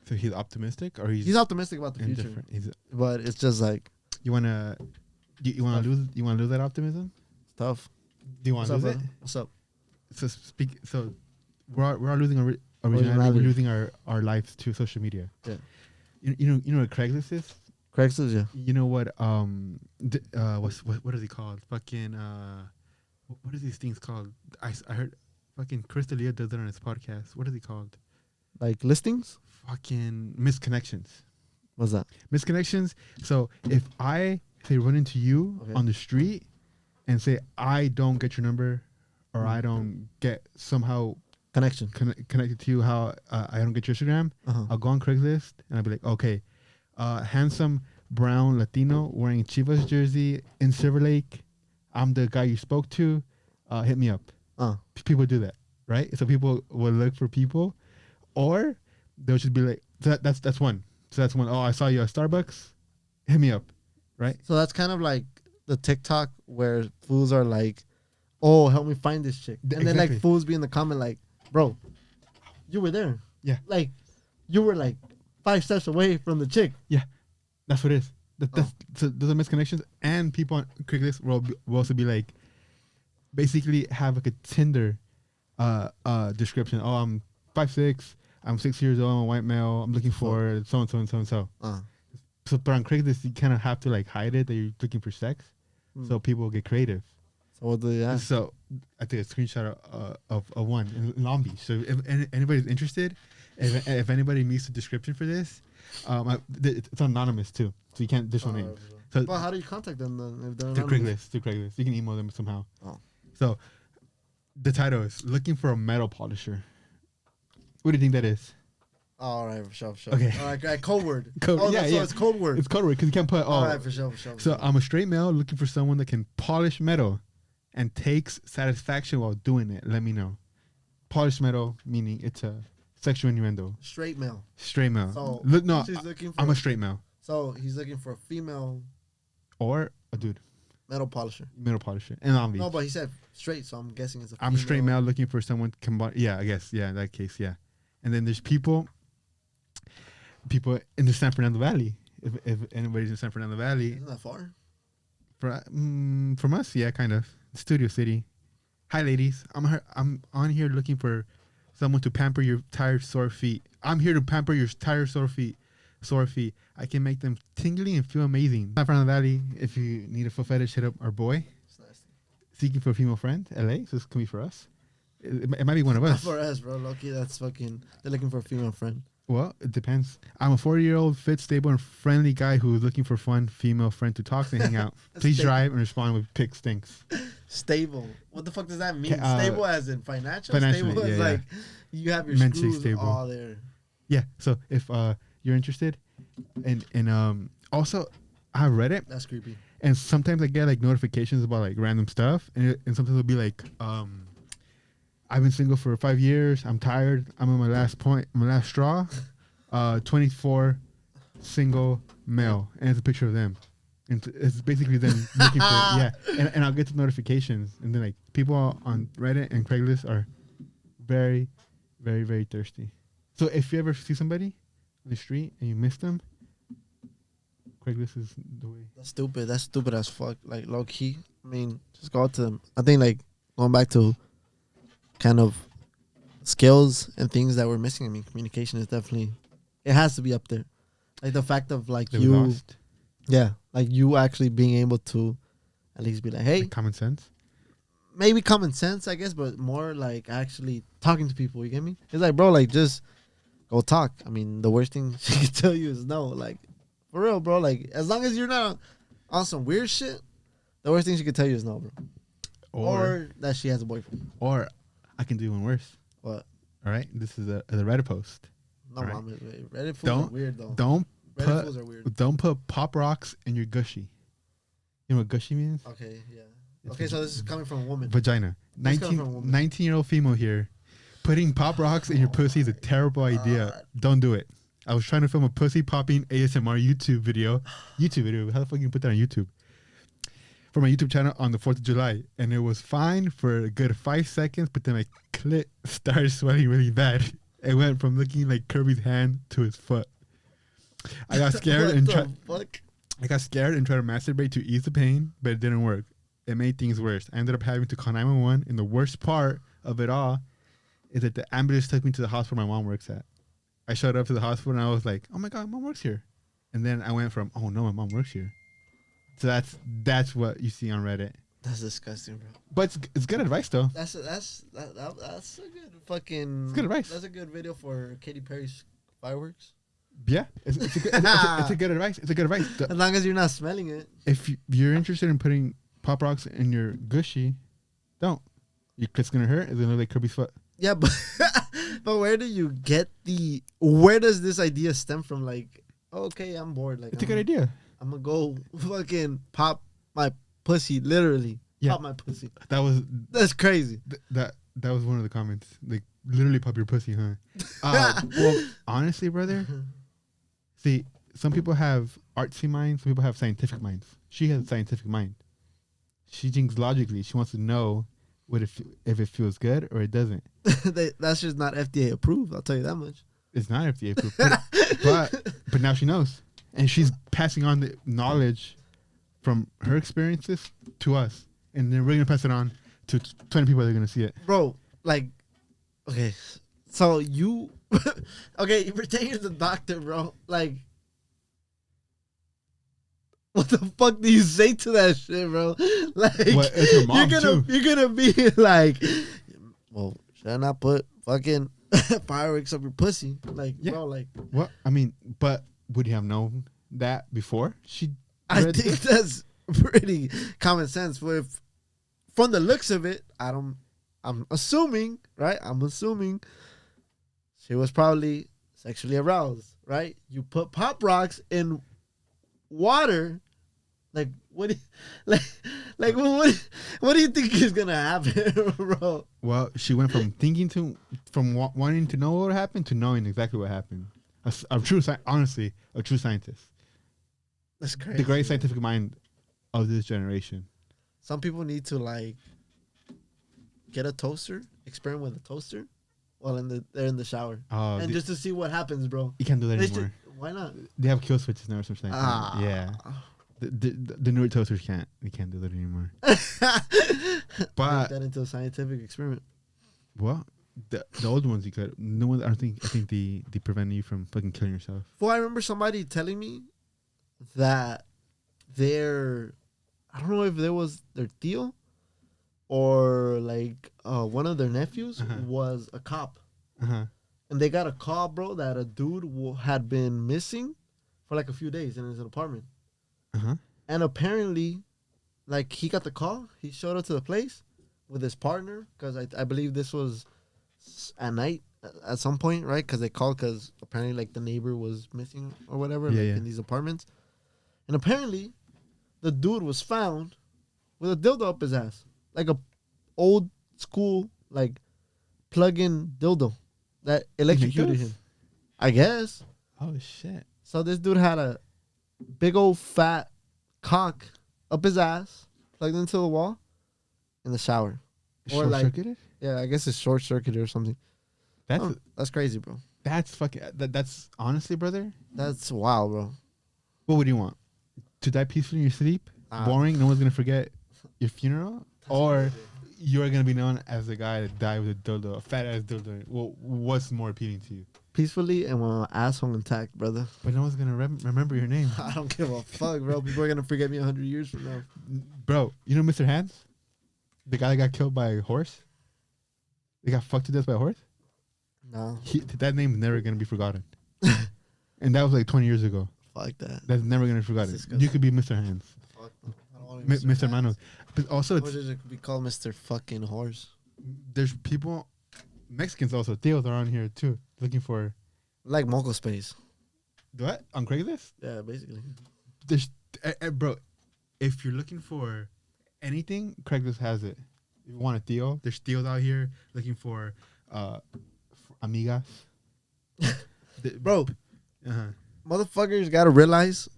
So he's optimistic, or he's optimistic about the future, but it's just like you wanna lose that optimism. It's tough. Do you want to lose it? What's up? So we're all losing originality. We're losing our lives to social media. Yeah. You know what Craigslist is? Craigslist, yeah. You know what what is he called? Fucking what are these things called? I heard fucking Chris D'Elia does it on his podcast. What is he called? Like listings? Fucking misconnections. What's that? Misconnections. So if I say run into you on the street and say I don't get your number or I don't get somehow connected to you, how I don't get your Instagram, I'll go on Craigslist and I'll be like, okay, handsome brown Latino wearing Chivas jersey in Silver Lake. I'm the guy you spoke to. Hit me up. People do that, right? So people will look for people, or they'll just be like, that's one. So that's one. Oh, I saw you at Starbucks. Hit me up, right? So that's kind of like the TikTok where fools are like, oh, help me find this chick. And then like fools be in the comment like, bro, you were there. Yeah. Like you were like 5 steps away from the chick. Yeah. That's what it is. So those are misconnections. And people on Craigslist will also be like, basically have like a Tinder description. Oh, I'm 5'6", I'm 6 years old, I'm a white male, I'm looking for so and so and so and so. So but on Craigslist you kind of have to like hide it that you're looking for sex. So people will get creative. So what do you ask? So I take a screenshot of one in Long Beach. So if anybody's interested, if anybody meets the description for this, it's anonymous too, so you can't dish one name. So, well, how do you contact them then if they're anonymous? Through Craigslist. You can email them somehow. So the title is "Looking for a Metal Polisher." What do you think that is? All right, for sure. Okay. All right, code word. So it's code word. It's code word because you can't put. All right, for sure. So I'm a straight male looking for someone that can polish metal and takes satisfaction while doing it. Let me know. Polished metal meaning it's a sexual innuendo. Straight male. Straight male. So I'm a straight male. So he's looking for a female or a dude. Metal polisher. In Long Beach. No, but he said straight, so I'm guessing it's a female. I'm a straight male looking for someone yeah, I guess. Yeah, in that case, yeah. And then there's people in the San Fernando Valley. If anybody's in San Fernando Valley. Isn't that far? From us, yeah, kind of. Studio City. Hi, ladies. I'm on here looking for someone to pamper your tired, sore feet. I'm here to pamper your tired, sore feet. I can make them tingly and feel amazing. San Fernando Valley. If you need a foot fetish, hit up our boy. Seeking for a female friend, LA. So this can be for us. It might be one of us. Not for us, bro. Lucky, that's fucking. They're looking for a female friend. Well, it depends. I'm a 40-year-old, fit, stable, and friendly guy who is looking for a fun female friend to talk to and hang out. Please drive and respond with pick stinks. Stable. What the fuck does that mean? Stable as in financial? Stable as like you have your mentally screws stable. all there. Yeah. So if you're interested, and also I read it. That's creepy. And sometimes I get like notifications about like random stuff, and sometimes it'll be like, I've been single for 5 years. I'm tired. I'm on my last straw. 24, single, male, and it's a picture of them. And it's basically them looking for and I'll get the notifications, and then like people on Reddit and Craigslist are very, very, very thirsty. So if you ever see somebody on the street and you miss them, Craigslist is the way. That's stupid. That's stupid as fuck. Like low key. I mean, just go out to them. I think like going back to kind of skills and things that we're missing. I mean, communication is definitely, it has to be up there. Like the fact of like That we you, lost. yeah, like you actually being able to at least be like, hey, Like common sense. maybe common sense, I guess, but more like actually talking to people. You get me? It's like, bro, like just go talk. I mean, the worst thing she could tell you is no. Like, for real, bro. Like, as long as you're not on some weird shit, the worst thing she could tell you is no, bro. Or that she has a boyfriend. Or I can do even worse. What? All right, this is a Reddit post. No, Right. mom. Reddit fools are weird, though. Don't Reddit fools are weird. don't put pop rocks in your gushy. You know what gushy means? Okay, yeah. It's Okay, so this is coming from a woman. Vagina. This comes from a woman. 19-year-old female here. Putting pop rocks in your pussy is a terrible idea. Don't do it. I was trying to film a pussy popping ASMR YouTube video. How the fuck you put that on YouTube? For my YouTube channel on the 4th of July. And it was fine for a good 5 seconds, but then my clit started sweating really bad. It went from looking like Kirby's hand to his foot. I got scared and tried. I got scared and tried to masturbate to ease the pain, but it didn't work. It made things worse. I ended up having to call 911, and the worst part of it all is that the ambulance took me to the hospital my mom works at. I showed up to the hospital and I was like, "Oh my god, mom works here," and then I went from, "Oh no, my mom works here." So that's what you see on Reddit. That's disgusting, bro. But it's good advice though. That's a good fucking. It's good advice. That's a good video for Katy Perry's fireworks. Yeah, it's a good advice. It's a good advice. As long as you're not smelling it. If you're interested in putting pop rocks in your gushy, don't. Your clit's gonna hurt. It's gonna look like Kirby's foot. Yeah, but but where do you get where does this idea stem from? Like, okay, I'm bored. Like, It's a good idea. I'm gonna go fucking pop my pussy, literally. Yeah. Pop my pussy. That's crazy. that was one of the comments. Like literally pop your pussy, huh? Well, honestly, brother. See, some people have artsy minds. Some people have scientific minds. She has a scientific mind. She thinks logically. She wants to know if it feels good or it doesn't. That's just not FDA approved. I'll tell you that much. It's not FDA approved, but now she knows, and she's passing on the knowledge from her experiences to us, and then we're gonna pass it on to 20 people that are gonna see it. Bro, like, okay, so you, okay, you pretend you're the doctor, bro. Like, what the fuck do you say to that shit, bro? Like, Well, it's her mom, you're gonna be like, well, should I not put fucking fireworks up your pussy? Like, Yeah. bro, like, Well, I mean, but would you have known that before? I read think this? that's pretty common sense. With from the looks of it, I'm assuming, right? I'm assuming she was probably sexually aroused, right? You put pop rocks in water, like what? What do you think is gonna happen, bro? Well, she went from wanting to know what happened to knowing exactly what happened. A true scientist. That's crazy. The great scientific mind of this generation. Some people need to like get a toaster, experiment with a toaster, while they're in the shower, and just to see what happens, bro. You can't do that anymore. Why not? They have kill switches now or something like that. Yeah. The newer toasters can't. They can't do that anymore. But make that into a scientific experiment. Well, the old ones you could. No one. I think they prevent you from fucking killing yourself. Well, I remember somebody telling me that I don't know if there was their tío or like one of their nephews was a cop. And they got a call, bro, that a dude had been missing for like a few days in his apartment. And apparently, like, he got the call. He showed up to the place with his partner, because I believe this was at night at some point, right? Because they called because apparently, like, the neighbor was missing or whatever in these apartments. And apparently, the dude was found with a dildo up his ass. Like a old school, like, plug-in dildo that electrocuted him. I guess. Oh, shit. So this dude had a big old fat cock up his ass, plugged into the wall, in the shower. Short circuited? Yeah, I guess it's short circuited or something. That's crazy, bro. That's fucking. That's honestly, brother. That's wild, bro. What would you want? To die peacefully in your sleep? Boring. No one's gonna forget your funeral. Or you're gonna be known as the guy that died with a dildo, a fat ass dildo. Well, what's more appealing to you? Peacefully and with my asshole intact, brother. But no one's gonna remember your name, I don't give a fuck, bro. People are gonna forget me 100 years from now. bro. You know Mr. Hands, the guy that got killed by a horse. They got fucked to death by a horse. No, That name's never gonna be forgotten. And that was like 20 years ago. fuck that. That's never gonna be forgotten. Disgusting. You could be Mr. Hands, Fuck. I don't want to be Mr. Manos. But also, What should it be called, Mr. Fucking Horse? there's people, Mexicans also. Theos are on here too, looking for Like Moco Space. what on Craigslist. Yeah, basically. There's, bro, if you're looking for anything, Craigslist has it. If you want a Theo, there's Theos out here looking for amigas. Bro, Uh-huh. motherfuckers gotta realize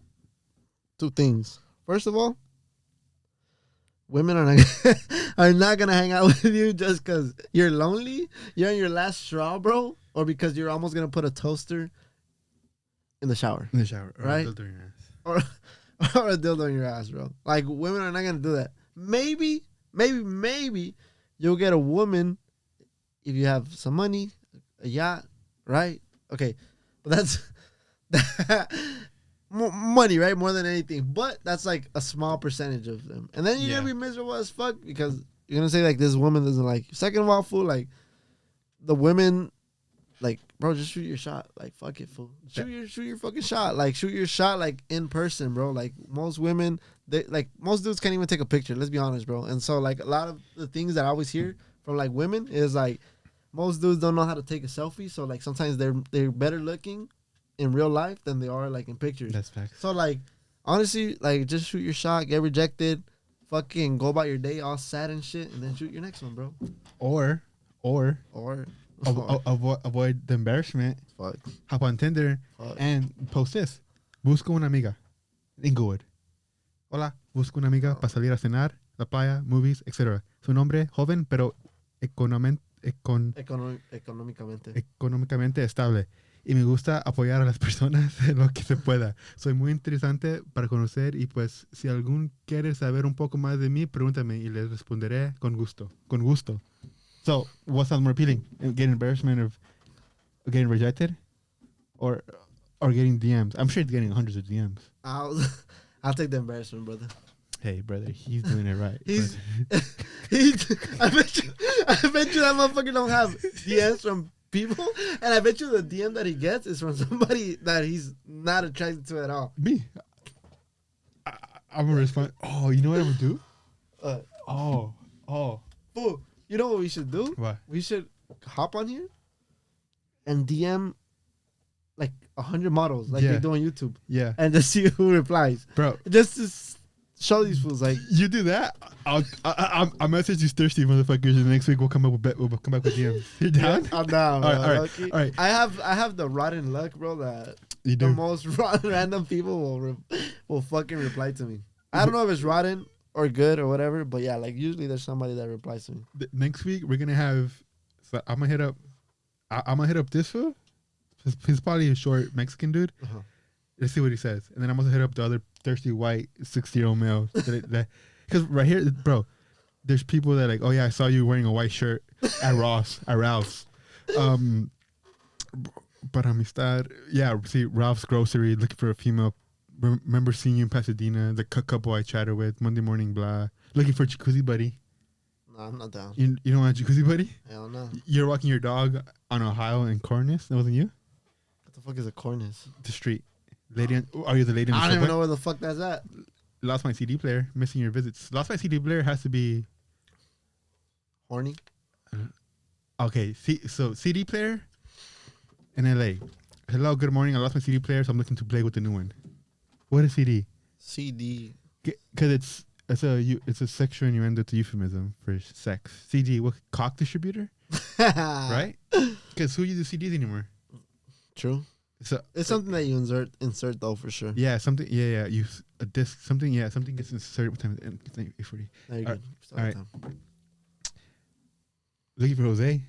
two things. First of all, women are not gonna hang out with you just because you're lonely, you're on your last straw, bro, or because you're almost gonna put a toaster in the shower, In the shower, or Right? a dildo in your ass. or or a dildo in your ass, bro. Like, women are not gonna do that. Maybe you'll get a woman if you have some money, a yacht, right? Okay, but that's money, right? More than anything. But that's like a small percentage of them. And then you're Yeah. gonna be miserable as fuck because you're gonna say like this woman doesn't like you. Second of all, fool, like the women, like, bro, just shoot your shot. Like, fuck it, fool. Shoot your fucking shot. Like, shoot your shot like in person, bro. Like most women, most dudes can't even take a picture. Let's be honest, bro. And so like a lot of the things that I always hear from like women is like most dudes don't know how to take a selfie. So like sometimes they're better looking in real life than they are like in pictures. That's facts. So like honestly, like just shoot your shot, get rejected, fucking go about your day all sad and shit, and then shoot your next one, bro. Or avoid the embarrassment. Fuck. Hop on Tinder Fuck. and post this. Busco una amiga. Inglewood. Hola, busco una amiga para salir a cenar, la playa, movies, etc. Su nombre, joven, pero Económicamente. económicamente estable. Y me gusta apoyar a las personas en lo que se pueda. Soy muy interesante para conocer y pues si algún quiere saber un poco más de mí, pregúntame y les responderé con gusto. Con gusto. So, what sounds more appealing? Getting embarrassment of getting rejected? Or getting DMs? I'm sure it's getting hundreds of DMs. I'll take the embarrassment, brother. Hey, brother, he's doing it right. He's I bet you that motherfucker don't have DMs from people, and I bet you the DM that he gets is from somebody that he's not attracted to at all. Me. I'm going to respond. Oh, you know what I'm going to do? Oh. Fool, you know what we should do? What? We should hop on here and DM like 100 models like Yeah. they do on YouTube, Yeah. and just see who replies. Bro, Just to show these fools like, you do that, I'll message these thirsty motherfuckers, and next week we'll come back with DMs. You down? I'm down. All bro. right, Okay? all right. I have the rotten luck, bro, that You the do. most random people will fucking reply to me. I don't know if it's rotten or good or whatever, but yeah, like usually there's somebody that replies to me. Next week we're gonna have. So I'm gonna hit up. I'm gonna hit up this fool. He's probably a short Mexican dude. Uh-huh. Let's see what he says, and then I'm gonna hit up the other thirsty white 60-year-old males. Because right here, bro, there's people that like, oh yeah, I saw you wearing a white shirt at Ralph's. But amistad, yeah. See, Ralph's Grocery looking for a female. Remember seeing you in Pasadena, the couple I chatted with Monday morning, blah. Looking for a jacuzzi buddy. No, I'm not down. You don't want a jacuzzi buddy? Hell no. You're walking your dog on Ohio and Cornice. That wasn't you? What the fuck is a cornice? The street. Lady, are you the lady? I don't even know where the fuck that's at. Lost my CD player. Missing your visits. Lost my CD player has to be Horny? okay. So CD player in LA. Hello, good morning. I lost my CD player, so I'm looking to play with the new one. What is CD? CD. Because it's a sexual innuendo to euphemism for sex. CD, what, cock distributor, right? Because who uses CDs anymore? True. So It's something that you insert though, for sure. yeah, something. Yeah. Use a disc. Something. Yeah, something gets inserted with time. And it's like 8:40. There you All go. all right. Looking for Jose.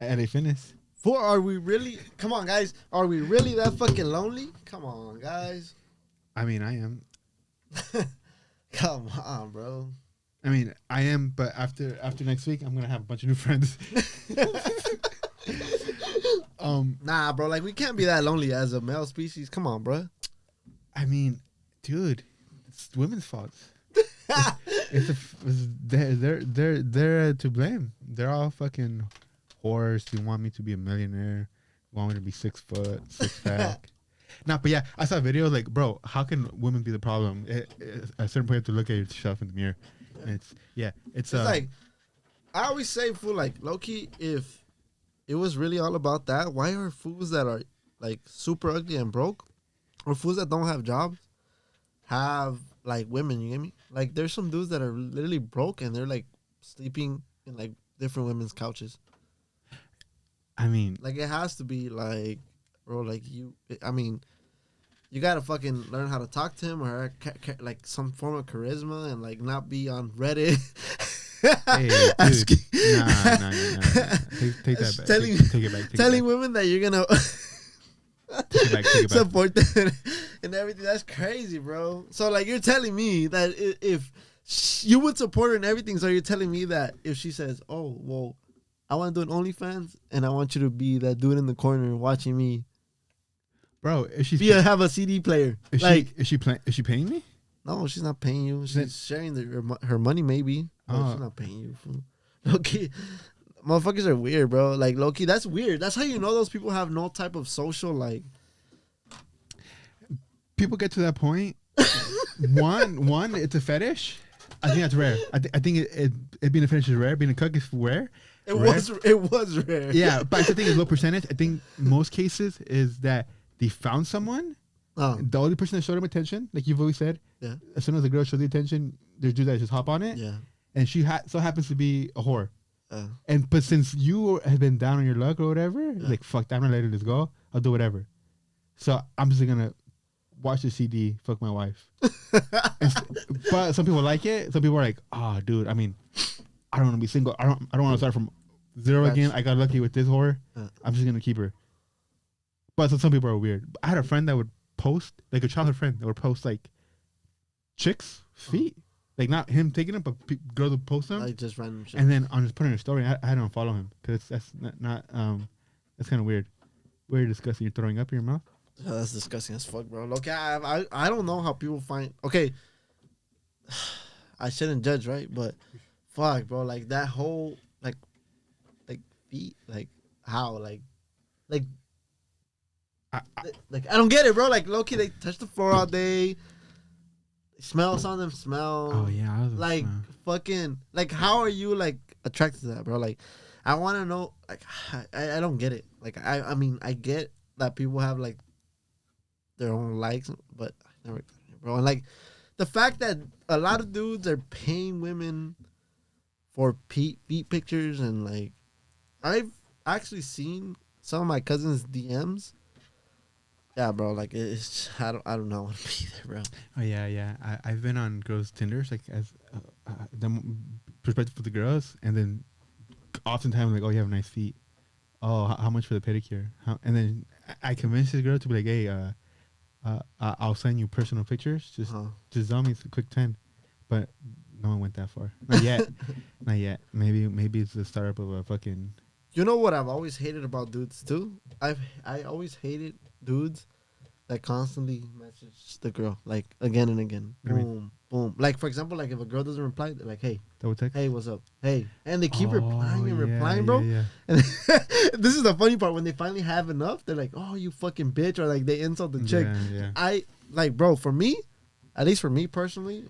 And they finish. Are we really? Come on, guys. Are we really that fucking lonely? Come on, guys. I mean, I am. Come on, bro. I mean, I am, but after next week, I'm gonna have a bunch of new friends. Nah, bro. Like we can't be that lonely as a male species. Come on, bro. I mean, dude, it's women's fault. They're to blame. They're all fucking whores. You want me to be a millionaire? You want me to be 6 foot, 6 pack? Nah, but yeah, I saw a video like, bro, how can women be the problem? At a certain point, you have to look at yourself in the mirror. And it's like I always say, fool, like low key, if it was really all about that, why are fools that are like super ugly and broke, or fools that don't have jobs, have like women? You get me? Like there's some dudes that are literally broke and they're like sleeping in like different women's couches. I mean, Like it has to be like, bro, like I mean, you gotta fucking learn how to talk to him or her, like some form of charisma and like not be on Reddit. hey, dude, nah. Take that back. Take it back. Telling women that you're gonna take it back. support them and everything. That's crazy, bro. So like you're telling me that if you would support her and everything, so you're telling me that if she says, "Oh, well, I want to do an OnlyFans and I want you to be that dude in the corner watching me," bro, if she's have a CD player, is she paying me? No, she's not paying you. She's sharing her money, maybe. Oh. She's not paying you. Low-key, motherfuckers are weird, bro. Like, low-key, that's weird. That's how you know those people have no type of social, like... People get to that point. one, it's a fetish. I think that's rare. I think it being a fetish is rare. Being a cuck is rare. It was rare. Yeah, but I think it's low percentage. I think most cases is that they found someone. The only person that showed them attention, like you've always said, yeah. As soon as the girl shows the attention, there's dudes that just hop on it. Yeah. And she so happens to be a whore. But since you have been down on your luck or whatever, like fuck that, I'm gonna let this go. I'll do whatever. So I'm just gonna watch the CD, fuck my wife. But some people like it. Some people are like, oh, dude. I mean, I don't want to be single. I don't want to start from zero again. I got lucky with this whore. I'm just gonna keep her. But some people are weird. I had a friend that would post, like a childhood friend that would post like chicks' feet. Like not him taking them, but girls would post them. Like just random shit. And then on just putting a story, I had to unfollow him because that's not that's kind of weird. Weird, disgusting. You're throwing up in your mouth. Yeah, that's disgusting as fuck, bro. Look, I don't know how people find. Okay, I shouldn't judge, right? But fuck, bro. Like that whole like feet, like how, like I don't get it, bro. Like low-key, they touch the floor all day. Smells on them, smell. Oh yeah, like smell. Fucking like how are you like attracted to that, bro? Like I want to know. Like I don't get it. Like I mean I get that people have like their own likes, but I never, bro. And like the fact that a lot of dudes are paying women for feet pictures, and like I've actually seen some of my cousins' DMs. Yeah, bro. Like it's I don't know. I want to be there, bro. Oh yeah. I've been on girls' Tinders, like as the perspective for the girls, and then oftentimes like, oh, you have nice feet. Oh, how much for the pedicure? And then I convinced this girl to be like, hey, I'll send you personal pictures. Just tell me it's a quick 10. But no one went that far. Not yet. Not yet. Maybe it's the startup of a fucking. You know what I've always hated about dudes too? I always hated dudes that constantly message the girl like again and again. Boom, boom. Like for example, like if a girl doesn't reply, they're like, "Hey, double text. Hey, what's up? Hey," and they keep replying and replying, bro. Yeah. And this is the funny part. When they finally have enough, they're like, "Oh, you fucking bitch," or like they insult the chick. Yeah. I like, bro. For me, at least for me personally,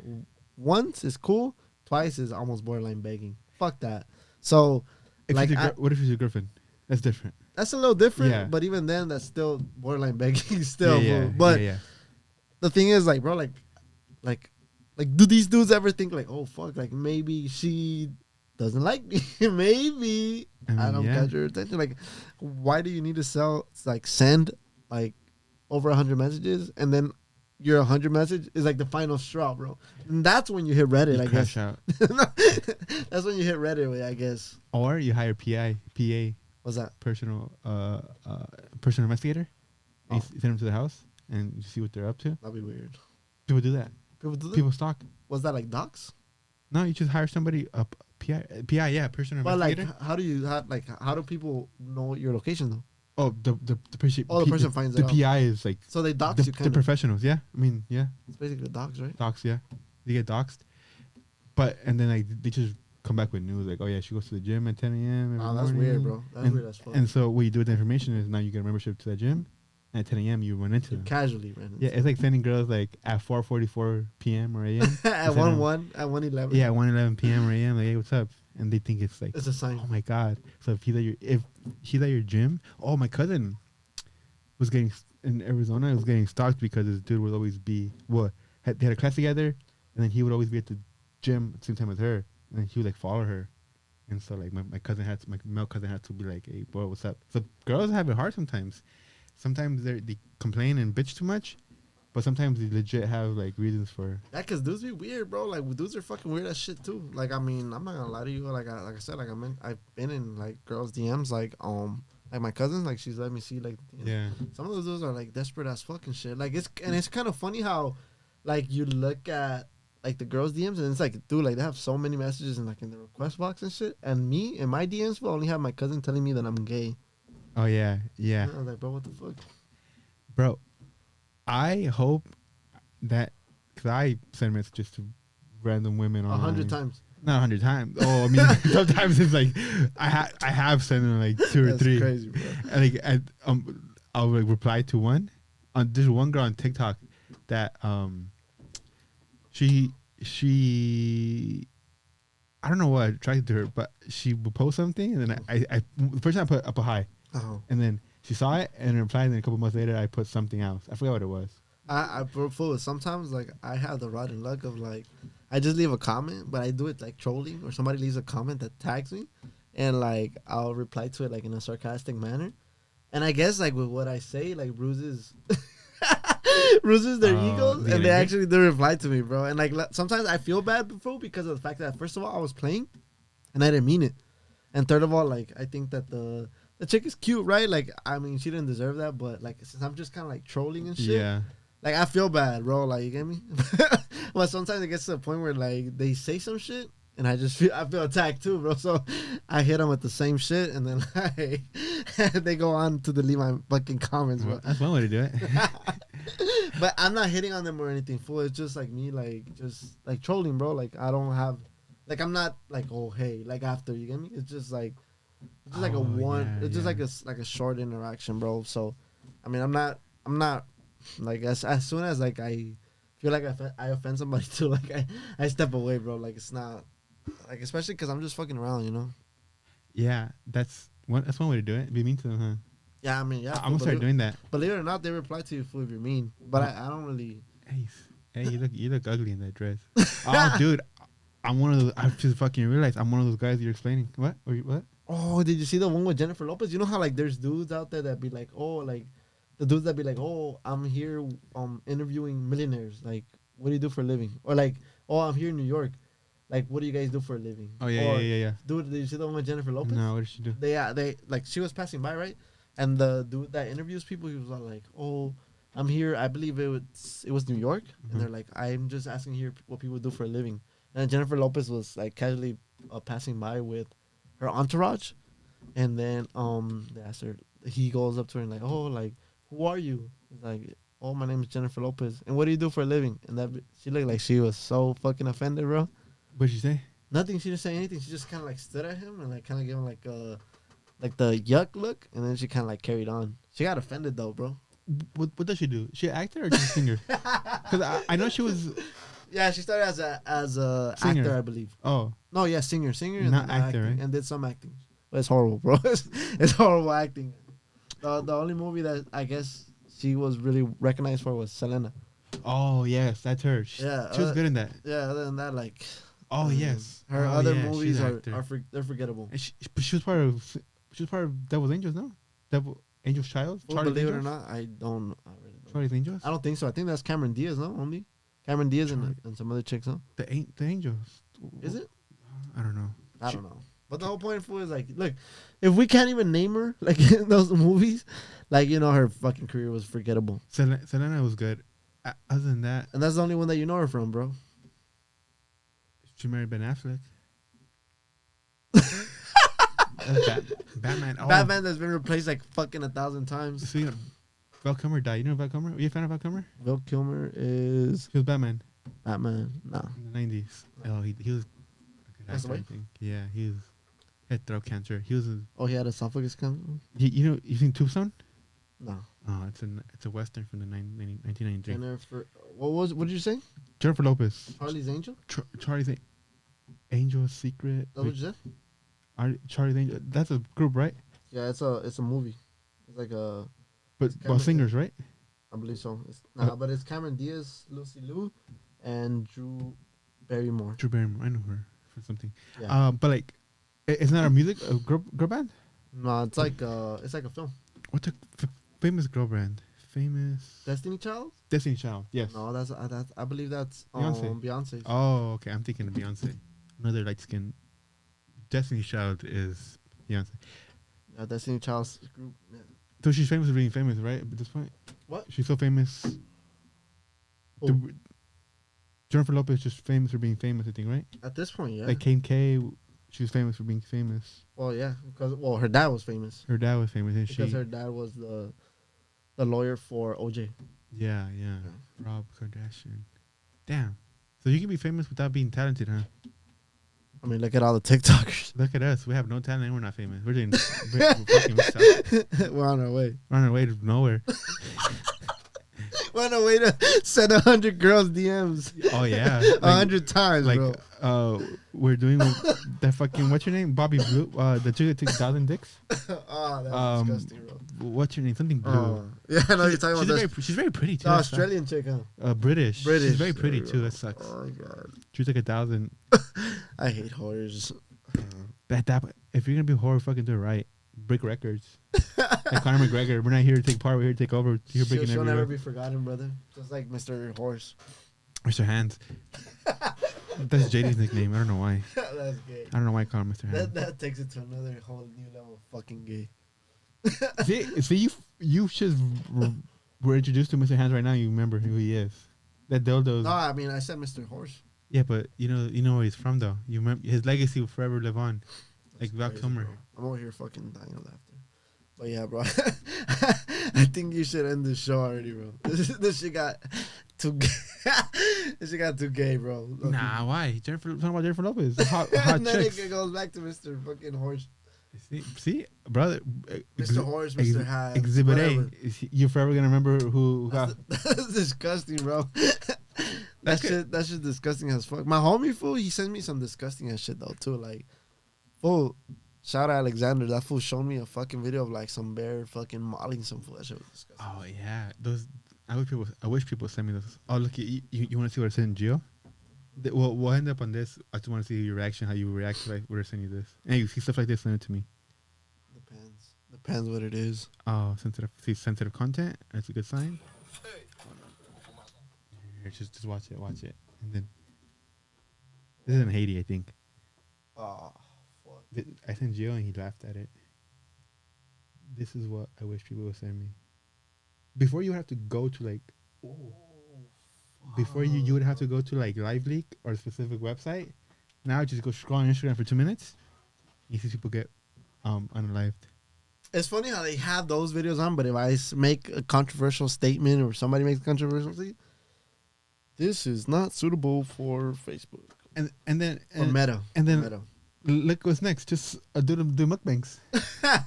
once is cool. Twice is almost borderline begging. Fuck that. So, like, what if she's your girlfriend? That's different. That's a little different, yeah. But even then, that's still borderline begging. Still, yeah. But the thing is, like, bro, like, do these dudes ever think like, oh fuck, like maybe she doesn't like me? Maybe I don't catch her attention. Like, why do you need to send like over 100 messages and then your 100 message is like the final straw, bro? And that's when you hit Reddit, I guess. Out. That's when you hit Reddit, I guess. Or you hire PA. What's that? Personal investigator. Oh. You send them to the house and you see what they're up to. That'd be weird. People do that. People do that? People stalk. Was that like docs? No, you just hire somebody up. PI, yeah, personal But like, investigator. how do people know your location though? Oh, the person. Oh, the person finds the it out. PI is like So they dox you the kind of. professionals. Yeah, I mean, yeah, It's basically dogs, right? docs. Yeah, they get doxed. But and then like they just come back with news like, oh yeah, she goes to the gym at 10 a.m. every Oh, that's morning. weird, bro. That's and, weird as fuck. And so what you do with the information is now you get a membership to that gym. And at 10 a.m. you run into You them. casually ran. Yeah, it's like sending girls like at 4:44 p.m. or a.m. at 1:01, at 1:11. Yeah, 1:11 p.m. or a.m. Like, hey, what's up? And they think it's like, It's a sign. oh my god. So if she's at your gym, oh, my cousin was getting in Arizona. Was getting stalked because this dude would always be they had a class together, and then he would always be at the gym at the same time as her, and then he would like follow her. And so like my male cousin had to be like, hey boy, what's up? So girls have it hard sometimes. Sometimes they complain and bitch too much, but sometimes they legit have like reasons for. Yeah, cause dudes be weird, bro. Like dudes are fucking weird as shit too. Like I mean, I'm not gonna lie to you. Like I said, like I've been in like girls' DMs, like my cousin, like she's let me see like Yeah. some of those dudes are like desperate as fucking shit. Like it's kind of funny how like you look at like the girls' DMs and it's like dude, like they have so many messages in like in the request box and shit. And me in my DMs will only have my cousin telling me that I'm gay. Oh yeah, yeah. And I was like, bro, what the fuck? Bro, I hope that because I send messages to random women 100 times. Not 100 times. Oh, I mean sometimes it's like I have sent them like 2 or That's 3. crazy, bro. And like I'll like reply to one. There's one girl on TikTok that she I don't know what attracted to her, but she would post something and then I the first time I put up a hi. Oh. And then she saw it and replied, and then a couple months later I put something else. I forgot what it was. I fool. Sometimes like I have the rotten luck of like I just leave a comment, but I do it like trolling or somebody leaves a comment that tags me, and like I'll reply to it like in a sarcastic manner, and I guess like with what I say like bruises their egos, and they actually do reply to me, bro. And like sometimes I feel bad, fool, because of the fact that first of all I was playing, and I didn't mean it, and third of all like I think that the chick is cute, right? Like, I mean, she didn't deserve that, but like, since I'm just kind of like trolling and shit, Yeah. like I feel bad, bro. Like, you get me? But sometimes it gets to the point where like they say some shit, and I feel attacked too, bro. So I hit them with the same shit, and then like they go on to delete my fucking comments, bro. Well, that's one way to do it. But I'm not hitting on them or anything, fool. It's just like me, like just like trolling, bro. Like I don't have, like I'm not like, oh hey, like after, you get me? It's just like. It's just like a one. Yeah, it's just like a short interaction, bro. So, I mean, I'm not like as soon as like I feel like I offend somebody too, like I step away, bro. Like it's not like especially because I'm just fucking around, you know. Yeah, that's one way to do it. Be mean to them, huh? Yeah, I mean, yeah. I'm gonna start doing that. Believe it or not, they reply to you fool if you're mean, but I don't really. Hey, you look ugly in that dress. Oh, dude, I'm one of those. I just fucking realized I'm one of those guys you're explaining. What? Or what? Oh, did you see the one with Jennifer Lopez? You know how like there's dudes out there that be like, oh, like the dudes that be like, oh, I'm here interviewing millionaires. Like, what do you do for a living? Or like, oh, I'm here in New York. Like, what do you guys do for a living? Oh yeah, or, yeah. Dude, did you see the one with Jennifer Lopez? No, what did she do? They like she was passing by, right? And the dude that interviews people, he was all like, oh, I'm here. I believe it was New York, and they're like, I'm just asking here what people do for a living. And Jennifer Lopez was like casually passing by with her entourage, and then they asked her. He goes up to her and like, oh, like, who are you? He's like, oh, my name is Jennifer Lopez, and what do you do for a living? And that she looked like she was so fucking offended, bro. What did she say? Nothing. She didn't say anything. She just kind of like stood at him and like kind of gave him like the yuck look, and then she kind of like carried on. She got offended though, bro. What does she do? She an actor or just a singer? Because I know she was. Yeah, she started as a Singer. actor, I believe. Oh, No, yeah, singer, and Not then actor, acting, right? and did some acting. But it's horrible, bro. It's horrible acting. The only movie that I guess she was really recognized for was Selena. oh yes, that's her. She was good in that. Yeah, other than that, like. Oh yes, Her Oh, other yeah, movies she's an actor. they're forgettable. And but she was part of Devil's Angels, no? Angel's Child. Well, believe it or not, I really don't. Charlie's Angels. I don't think so. I think that's Cameron Diaz, no? Only Cameron Diaz and some other chicks, no? The Angels. Is it? I don't know. I don't know. But the whole point for it is like, look, if we can't even name her like in those movies, like her fucking career was forgettable. Selena was good. Other than that, And that's the only one that you know her from, bro. She married Ben Affleck. Batman. Oh. Batman that's been replaced like fucking 1,000 times. So, Val Kilmer died. You know Val Kilmer? Are you a fan of Val Kilmer? Val Kilmer is He was Batman Batman. No. in the 90s. Oh, he was a good Passed actor, I away? think. Yeah, he had throat cancer. He was Oh, he had esophagus cancer? you seen Tombstone? No. Oh, it's a western from the 1993. Jennifer. What did you say? Jennifer Lopez. Charlie's Angel? Charlie's Angel's Secret. That's what you said? Charlie's Angel. That's a group, right? Yeah, it's a movie. It's like a. But Cameron singers, right? I believe so. But it's Cameron Diaz, Lucy Liu, and Drew Barrymore. Drew Barrymore. I know her for something. Yeah. But like, it's not a girl band. No, it's like a film. What's a famous girl band? Famous Destiny Child? Destiny Child. Yes. No, that's I believe that's Beyonce. Oh, okay. I'm thinking of Beyonce. Another light skin. Destiny Child is Beyonce. Destiny Child's group. Yeah. So she's famous for being famous, right? At this point. What? She's so famous. Who? Jennifer Lopez is just famous for being famous, I think, right? At this point, yeah. Like Kane K, she was famous for being famous. Well, yeah, because her dad was famous. Her dad was famous, and Because her dad was the lawyer for OJ. Yeah. Rob Kardashian. Damn. So you can be famous without being talented, huh? I mean, look at all the TikTokers. Look at us. We have no talent and we're not famous. We're doing fucking We're on our way. We're on our way to nowhere. We're on our way to send 100 girls DMs. Oh yeah. 100 times, like, bro. We're doing that fucking, what's your name? Bobby Blue, the chick that took 1,000 dicks. Oh, that's disgusting, bro. What's your name? Something blue. Yeah, I know you're talking about she's very pretty too. the Australian chick, huh? British. She's very pretty too. That Oh sucks. my god. She took 1,000. I hate horrors. That if you're gonna be a horror, fucking do it right. Break records. Like Conor McGregor. We're not here to take part. We're here to take over. You're breaking She'll every never record. be forgotten, brother. Just like Mr. Horse. Mr. Hands. That's JD's nickname. I don't know why. That's gay. I don't know why I call him Mr. Hands. That takes it to another whole new level of fucking gay. See, you just were introduced to Mr. Hands right now. You remember who he is. That dildo. No, I mean I said Mr. Horse. Yeah, but you know where he's from though. You remember his legacy will forever live on. Like Val Kilmer. I'm over here fucking dying of laughter. But yeah, bro. I think you should end the show already, bro. This shit got too gay. This shit got too gay, bro. Nah, why? Talking about Jennifer Lopez. Hot And then chicks. it goes back to Mr. fucking Horse. See, brother. Mr. Horse, Mr. Hands. Exhibit whatever. A. You're forever gonna remember who got. That's disgusting, bro. That shit's disgusting as fuck. My homie fool, he sent me some disgusting ass shit though too. Like, fool, shout out Alexander. That fool showed me a fucking video of like some bear fucking mauling some fool. That shit was disgusting. Oh yeah, those. I wish people send me those. Oh look, you want to see what I sent in Geo? We'll end up on this. I just want to see your reaction, how you react to like what I send you this. And you see stuff like this, send it to me. Depends what it is. Oh, sensitive content. That's a good sign. Here, just watch it, and then this is in Haiti, I think. Oh, fuck. I sent Gio and he laughed at it. This is what I wish people would send me. Before you would have to go to like, before you would have to go to like Live Leak or a specific website. Now just go scroll on Instagram for 2 minutes. You see people get unalived. It's funny how they have those videos on, but if I make a controversial statement or somebody makes a controversial statement, this is not suitable for Facebook And then or Meta. And then Meta. look what's next. Just do mukbangs.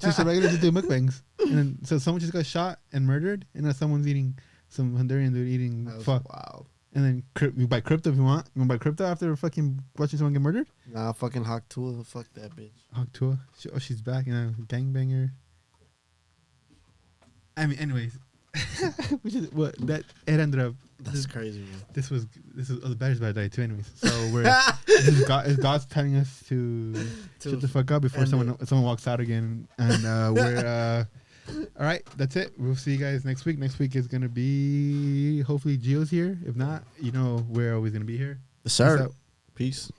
Just a regular do mukbangs. And then so someone just got shot and murdered, and then someone's eating some Honduran dude eating fuck. Wow. And then you buy crypto if you want. You want to buy crypto after fucking watching someone get murdered? Nah, fucking Hawk Tua. Fuck that bitch. Hawk Tua. She's back, gangbanger. I mean, anyways, which is what that it ended up. That's crazy, man. This was the battery's about to die too, anyways. So this is God's telling us to shut the fuck up before someone walks out again, and we're all right. That's it. We'll see you guys next week. Next week is gonna be hopefully Gio's here. If not, we're always gonna be here. Sir. Peace.